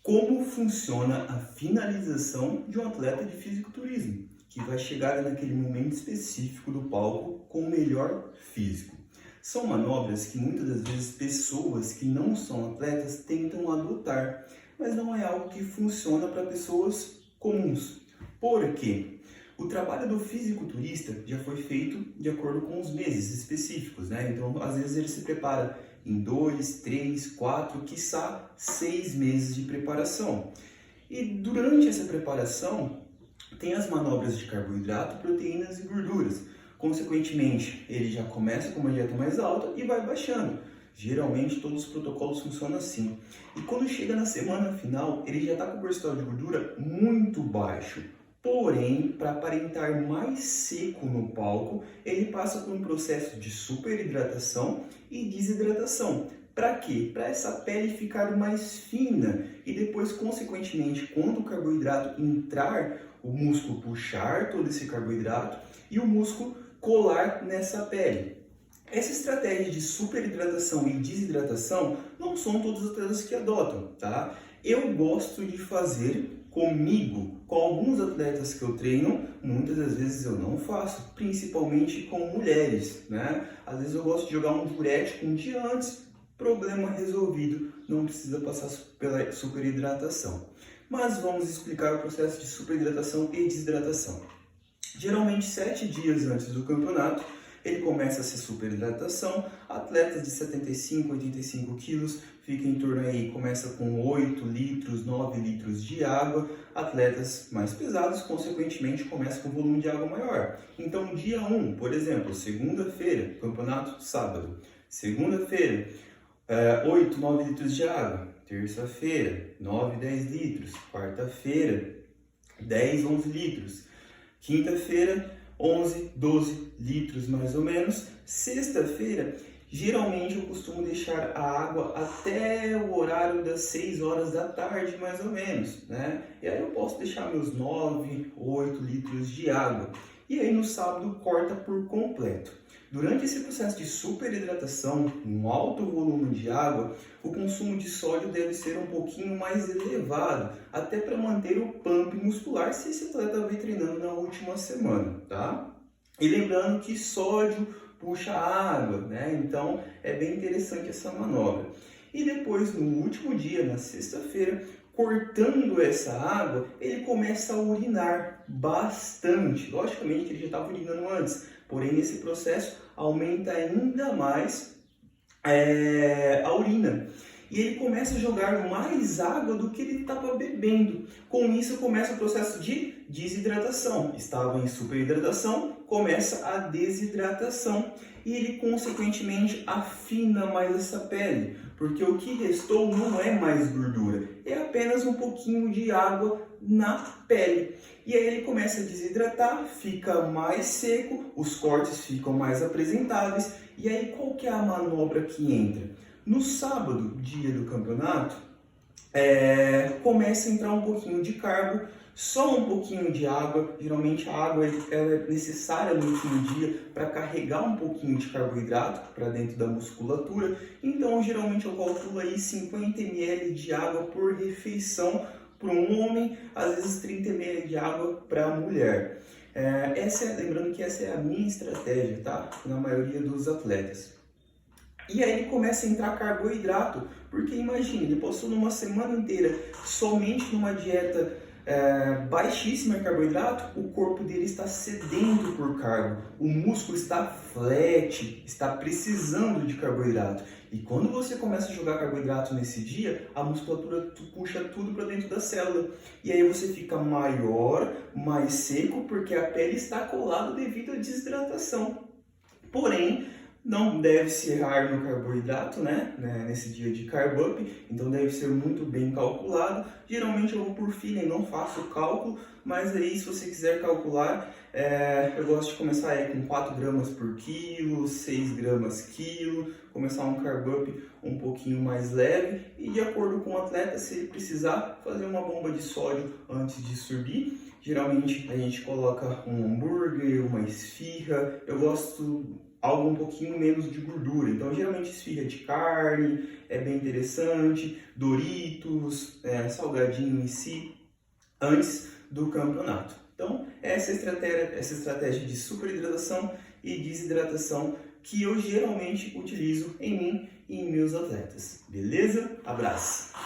Como funciona a finalização de um atleta de fisiculturismo, que vai chegar naquele momento específico do palco com o melhor físico. São manobras que muitas das vezes pessoas que não são atletas tentam adotar, mas não é algo que funciona para pessoas comuns. Por quê? O trabalho do fisiculturista já foi feito de acordo com os meses específicos, né? Então, às vezes ele se prepara em 2, 3, 4, quiçá 6 meses de preparação. E durante essa preparação, tem as manobras de carboidrato, proteínas e gorduras. Consequentemente, ele já começa com uma dieta mais alta e vai baixando. Geralmente, todos os protocolos funcionam assim. E quando chega na semana final, ele já está com o percentual de gordura muito baixo. Porém, para aparentar mais seco no palco, ele passa por um processo de superidratação e desidratação. Para quê? Para essa pele ficar mais fina e depois, consequentemente, quando o carboidrato entrar, o músculo puxar todo esse carboidrato e o músculo colar nessa pele. Essa estratégia de superidratação e desidratação não são todos os atletas que adotam, tá? Eu gosto de fazer comigo, com alguns atletas que eu treino, muitas das vezes eu não faço, principalmente com mulheres, né? Às vezes eu gosto de jogar um diurético um dia antes, problema resolvido, não precisa passar pela superidratação. Mas vamos explicar o processo de superidratação e desidratação. Geralmente 7 dias antes do campeonato, ele começa essa superidratação. Atletas de 75, 85 quilos fica em torno aí, começa com 8 litros, 9 litros de água. Atletas mais pesados, consequentemente, começam com volume de água maior. Então, dia 1, por exemplo, segunda-feira, campeonato sábado. Segunda-feira, 8, 9 litros de água. Terça-feira, 9, 10 litros. Quarta-feira, 10, 11 litros. Quinta-feira, 11, 12 litros mais ou menos. Sexta-feira, geralmente eu costumo deixar a água até o horário das 6 horas da tarde mais ou menos, né? E aí eu posso deixar meus 9, 8 litros de água. E aí no sábado corta por completo. Durante esse processo de superidratação, um alto volume de água, o consumo de sódio deve ser um pouquinho mais elevado, até para manter o pump muscular se esse atleta vem treinando na última semana, tá? E lembrando que sódio puxa água, né? Então é bem interessante essa manobra. E depois, no último dia, na sexta-feira, cortando essa água, ele começa a urinar bastante. Logicamente que ele já estava urinando antes, porém nesse processo aumenta ainda mais a urina. E ele começa a jogar mais água do que ele estava bebendo. Com isso começa o processo de desidratação. Estava em superidratação, começa a desidratação. E ele consequentemente afina mais essa pele, porque o que restou não é mais gordura, é apenas um pouquinho de água na pele. E aí ele começa a desidratar, fica mais seco, os cortes ficam mais apresentáveis. E aí qual que é a manobra que entra? No sábado, dia do campeonato, começa a entrar um pouquinho de carbo, só um pouquinho de água. Geralmente a água ela é necessária no último dia para carregar um pouquinho de carboidrato para dentro da musculatura. Então geralmente eu calculo aí 50 ml de água por refeição para um homem, às vezes 30 ml de água para a mulher. Lembrando que essa é a minha estratégia, tá? Na maioria dos atletas. E aí ele começa a entrar carboidrato, porque imagine, ele passou numa semana inteira somente numa dieta baixíssima em carboidrato, o corpo dele está sedento por carbo, o músculo está flat, está precisando de carboidrato. E quando você começa a jogar carboidrato nesse dia, a musculatura puxa tudo para dentro da célula. E aí você fica maior, mais seco, porque a pele está colada devido à desidratação. Porém, não deve se errar no carboidrato, né? Nesse dia de carb up, então deve ser muito bem calculado. Geralmente eu vou por feeling, não faço cálculo, mas aí se você quiser calcular, eu gosto de começar aí com 4 gramas por quilo, 6 gramas quilo, começar um carb up um pouquinho mais leve e de acordo com o atleta, se ele precisar, fazer uma bomba de sódio antes de subir. Geralmente a gente coloca um hambúrguer, uma esfirra, eu gosto algo um pouquinho menos de gordura. Então, geralmente esfirra de carne é bem interessante, Doritos, salgadinho em si, antes do campeonato. Então, essa estratégia de superidratação e desidratação que eu geralmente utilizo em mim e em meus atletas. Beleza? Abraço!